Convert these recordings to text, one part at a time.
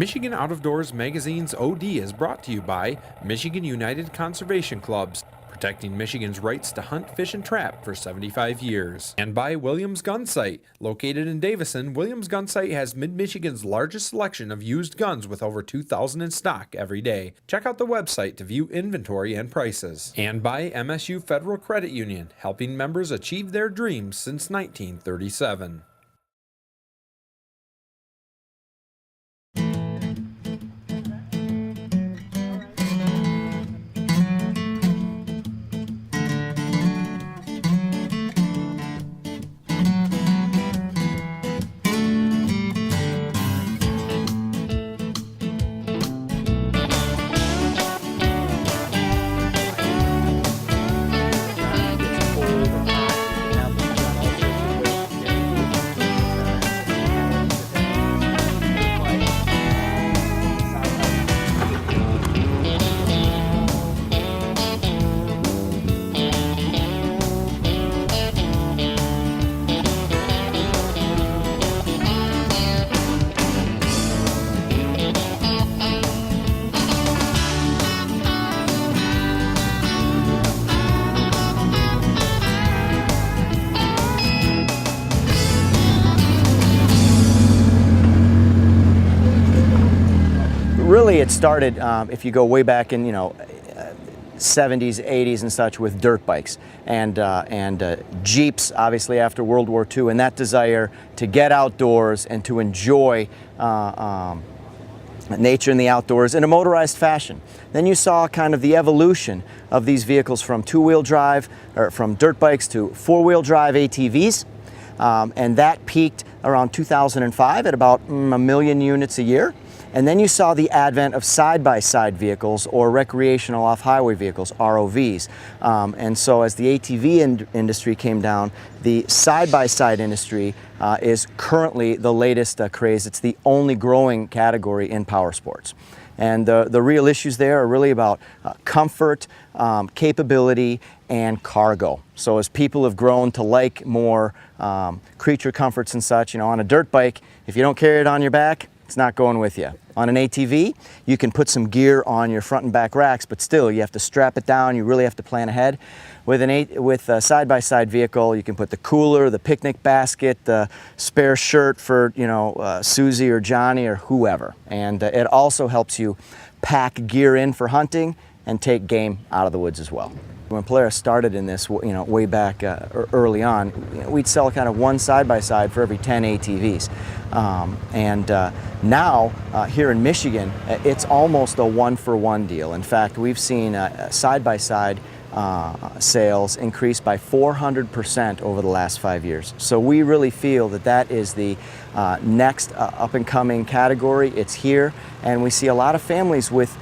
Michigan Out of Doors Magazine's OD is brought to you by Michigan United Conservation Clubs, protecting Michigan's rights to hunt, fish, and trap for 75 years. And by Williams Gun Sight. Located in Davison, Williams Gun Sight has Mid-Michigan's largest selection of used guns with over 2,000 in stock every day. Check out the website to view inventory and prices. And by MSU Federal Credit Union, helping members achieve their dreams since 1937. Really, it started, if you go way back in, 70s, 80s and such, with dirt bikes and Jeeps, obviously after World War II, and that desire to get outdoors and to enjoy nature and the outdoors in a motorized fashion. Then you saw kind of the evolution of these vehicles from two-wheel drive, or from dirt bikes to four-wheel drive ATVs, and that peaked around 2005 at about 1 million units a year. And then you saw the advent of side-by-side vehicles, or recreational off-highway vehicles, ROVs. And so as the ATV industry came down, the side-by-side industry is currently the latest craze. It's the only growing category in power sports. And the real issues there are really about comfort, capability, and cargo. So as people have grown to like more creature comforts and such, on a dirt bike, if you don't carry it on your back, it's not going with you. On an ATV, you can put some gear on your front and back racks, but still you have to strap it down. You really have to plan ahead. With a side-by-side vehicle, you can put the cooler, the picnic basket, the spare shirt for Susie or Johnny or whoever. And it also helps you pack gear in for hunting and take game out of the woods as well. When Polaris started in this, way back early on, we'd sell kind of one side-by-side for every 10 ATVs. Now, here in Michigan, it's almost a one-for-one deal. In fact, we've seen side-by-side sales increase by 400% over the last 5 years. So we really feel that that is the next up-and-coming category. It's here, and we see a lot of families with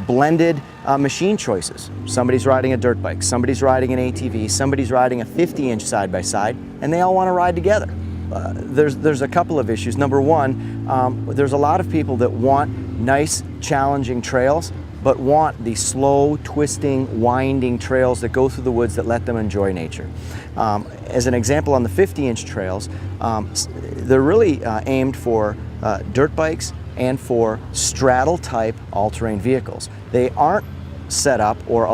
blended machine choices. Somebody's riding a dirt bike, somebody's riding an ATV, somebody's riding a 50-inch side-by-side, and they all want to ride together. There's a couple of issues. Number one, there's a lot of people that want nice, challenging trails, but want the slow, twisting, winding trails that go through the woods that let them enjoy nature. As an example, on the 50-inch trails, they're really aimed for dirt bikes and for straddle-type all-terrain vehicles. They aren't set up or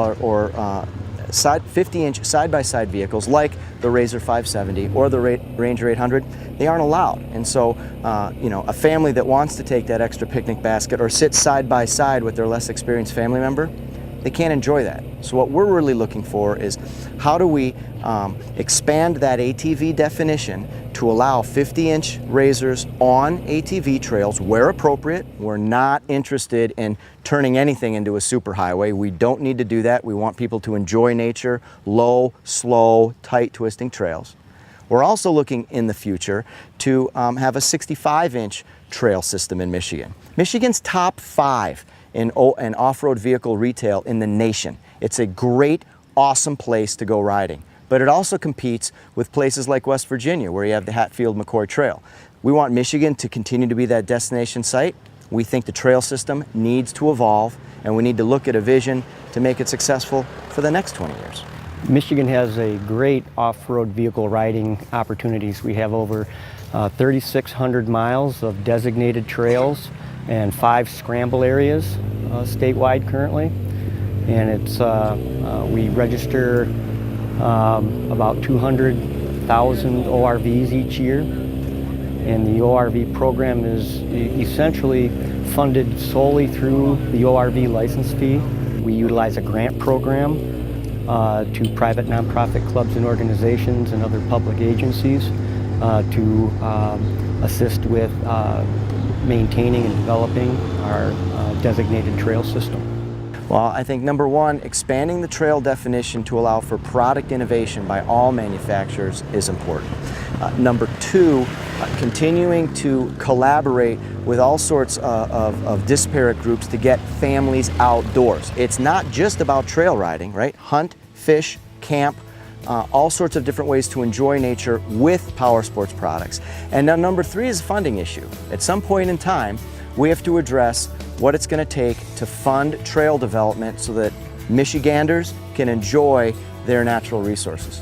50-inch side-by-side vehicles like the Razor 570 or the Ranger 800. They aren't allowed. And so, a family that wants to take that extra picnic basket or sit side-by-side with their less experienced family member, they can't enjoy that. So what we're really looking for is how do we expand that ATV definition to allow 50-inch Razors on ATV trails where appropriate. We're not interested in turning anything into a superhighway. We don't need to do that. We want people to enjoy nature, low, slow, tight twisting trails. We're also looking in the future to have a 65-inch trail system in Michigan. Michigan's top 5 in off-road vehicle retail in the nation. It's a great, awesome place to go riding. But it also competes with places like West Virginia, where you have the Hatfield-McCoy Trail. We want Michigan to continue to be that destination site. We think the trail system needs to evolve, and we need to look at a vision to make it successful for the next 20 years. Michigan has a great off-road vehicle riding opportunities. We have over 3,600 miles of designated trails. and 5 scramble areas statewide currently. And it's we register about 200,000 ORVs each year. And the ORV program is essentially funded solely through the ORV license fee. We utilize a grant program to private nonprofit clubs and organizations and other public agencies to assist with maintaining and developing our designated trail system. Well, I think number one, expanding the trail definition to allow for product innovation by all manufacturers is important. Number two, continuing to collaborate with all sorts of disparate groups to get families outdoors. It's not just about trail riding, right? Hunt, fish, camp, all sorts of different ways to enjoy nature with power sports products. And now number three is a funding issue. At some point in time, we have to address what it's going to take to fund trail development so that Michiganders can enjoy their natural resources.